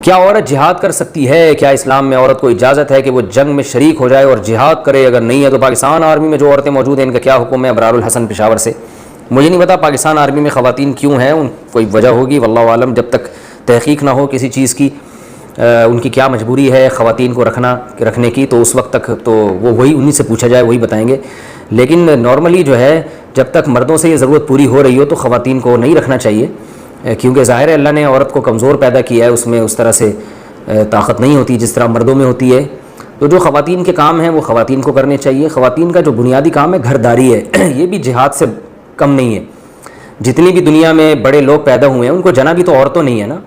کیا عورت جہاد کر سکتی ہے؟ کیا اسلام میں عورت کو اجازت ہے کہ وہ جنگ میں شریک ہو جائے اور جہاد کرے؟ اگر نہیں ہے تو پاکستان آرمی میں جو عورتیں موجود ہیں ان کا کیا حکم ہے؟ ابرار الحسن پشاور سے۔ مجھے نہیں پتا پاکستان آرمی میں خواتین کیوں ہیں، ان کوئی وجہ ہوگی واللہ عالم، جب تک تحقیق نہ ہو کسی چیز کی ان کی کیا مجبوری ہے خواتین کو رکھنے کی، تو اس وقت تک تو وہی انہی سے پوچھا جائے، وہی بتائیں گے۔ لیکن نارملی جو ہے جب تک مردوں سے یہ ضرورت پوری ہو رہی ہو تو خواتین کو نہیں رکھنا چاہیے، کیونکہ ظاہر ہے اللہ نے عورت کو کمزور پیدا کیا ہے، اس میں اس طرح سے طاقت نہیں ہوتی جس طرح مردوں میں ہوتی ہے۔ تو جو خواتین کے کام ہیں وہ خواتین کو کرنے چاہیے۔ خواتین کا جو بنیادی کام ہے گھرداری ہے، یہ بھی جہاد سے کم نہیں ہے۔ جتنی بھی دنیا میں بڑے لوگ پیدا ہوئے ہیں ان کو جنا بھی تو عورتوں نہیں ہے نا۔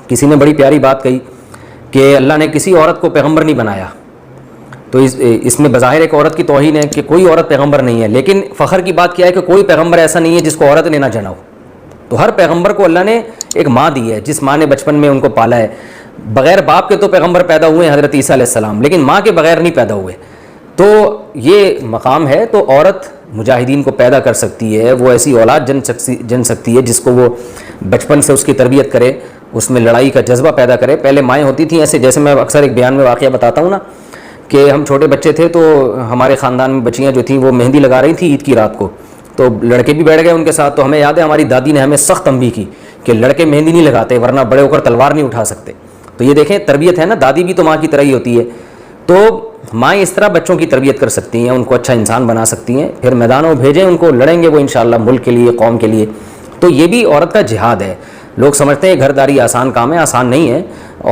کسی نے بڑی پیاری بات کہی کہ اللہ نے کسی عورت کو پیغمبر نہیں بنایا، تو اس میں بظاہر ایک عورت کی توہین ہے کہ کوئی عورت پیغمبر نہیں ہے، لیکن فخر کی بات کیا ہے کہ کوئی پیغمبر ایسا نہیں ہے جس کو عورت نے نہ جنا ہو۔ تو ہر پیغمبر کو اللہ نے ایک ماں دی ہے، جس ماں نے بچپن میں ان کو پالا ہے۔ بغیر باپ کے تو پیغمبر پیدا ہوئے ہیں حضرت عیسیٰ علیہ السلام، لیکن ماں کے بغیر نہیں پیدا ہوئے۔ تو یہ مقام ہے، تو عورت مجاہدین کو پیدا کر سکتی ہے، وہ ایسی اولاد جن سکتی ہے جس کو وہ بچپن سے اس کی تربیت کرے، اس میں لڑائی کا جذبہ پیدا کرے۔ پہلے مائیں ہوتی تھیں ایسے، جیسے میں اکثر ایک بیان میں واقعہ بتاتا ہوں نا کہ ہم چھوٹے بچے تھے تو ہمارے خاندان میں بچیاں جو تھیں وہ مہندی لگا رہی تھیں عید کی رات کو، تو لڑکے بھی بیٹھ گئے ان کے ساتھ، تو ہمیں یاد ہے ہماری دادی نے ہمیں سخت تنبیہ کی کہ لڑکے مہندی نہیں لگاتے ورنہ بڑے ہو کر تلوار نہیں اٹھا سکتے۔ تو یہ دیکھیں تربیت ہے نا، دادی بھی تو ماں کی طرح ہی ہوتی ہے۔ تو مائیں اس طرح بچوں کی تربیت کر سکتی ہیں، ان کو اچھا انسان بنا سکتی ہیں، پھر میدانوں بھیجیں ان کو، لڑیں گے وہ انشاءاللہ ملک کے لیے، قوم کے لیے۔ تو یہ بھی عورت کا جہاد ہے۔ لوگ سمجھتے ہیں گھرداری آسان کام ہے، آسان نہیں ہے۔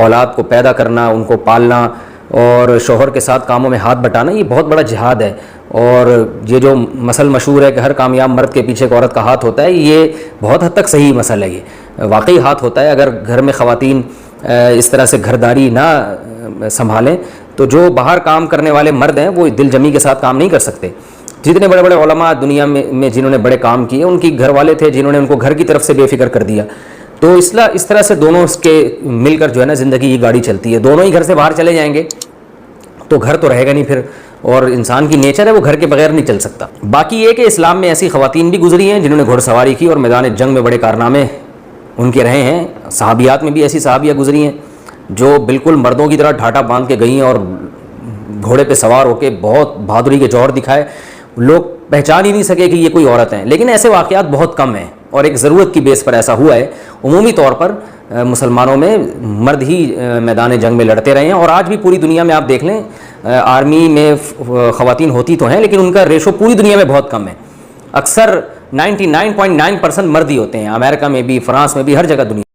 اولاد کو پیدا کرنا، ان کو پالنا اور شوہر کے ساتھ کاموں میں ہاتھ بٹانا، یہ بہت بڑا جہاد ہے۔ اور یہ جو مثل مشہور ہے کہ ہر کامیاب مرد کے پیچھے ایک عورت کا ہاتھ ہوتا ہے، یہ بہت حد تک صحیح مسئلہ ہے، یہ واقعی ہاتھ ہوتا ہے۔ اگر گھر میں خواتین اس طرح سے گھرداری نہ سنبھالیں تو جو باہر کام کرنے والے مرد ہیں وہ دل جمی کے ساتھ کام نہیں کر سکتے۔ جتنے بڑے بڑے علماء دنیا میں جنہوں نے بڑے کام کیے، ان کی گھر والے تھے جنہوں نے ان کو گھر کی طرف سے بے فکر کر دیا۔ تو اس طرح سے دونوں کے مل کر جو ہے نا زندگی کی گاڑی چلتی ہے۔ دونوں ہی گھر سے باہر چلے جائیں گے تو گھر تو رہے گا نہیں پھر، اور انسان کی نیچر ہے وہ گھر کے بغیر نہیں چل سکتا۔ باقی یہ کہ اسلام میں ایسی خواتین بھی گزری ہیں جنہوں نے گھوڑ سواری کی اور میدان جنگ میں بڑے کارنامے ان کے رہے ہیں۔ صحابیات میں بھی ایسی صحابیہ گزری ہیں جو بالکل مردوں کی طرح ڈھاٹا باندھ کے گئی ہیں اور گھوڑے پہ سوار ہو کے بہت بہادری کے جوہر دکھائے، لوگ پہچان ہی نہیں سکے کہ یہ کوئی عورت ہیں۔ لیکن ایسے واقعات بہت کم ہیں اور ایک ضرورت کی بیس پر ایسا ہوا ہے۔ عمومی طور پر مسلمانوں میں مرد ہی میدان جنگ میں لڑتے رہے ہیں، اور آج بھی پوری دنیا میں آپ دیکھ لیں آرمی میں خواتین ہوتی تو ہیں لیکن ان کا ریشو پوری دنیا میں بہت کم ہے۔ اکثر 99.9% مرد ہی ہوتے ہیں، امریکہ میں بھی، فرانس میں بھی، ہر جگہ دنیا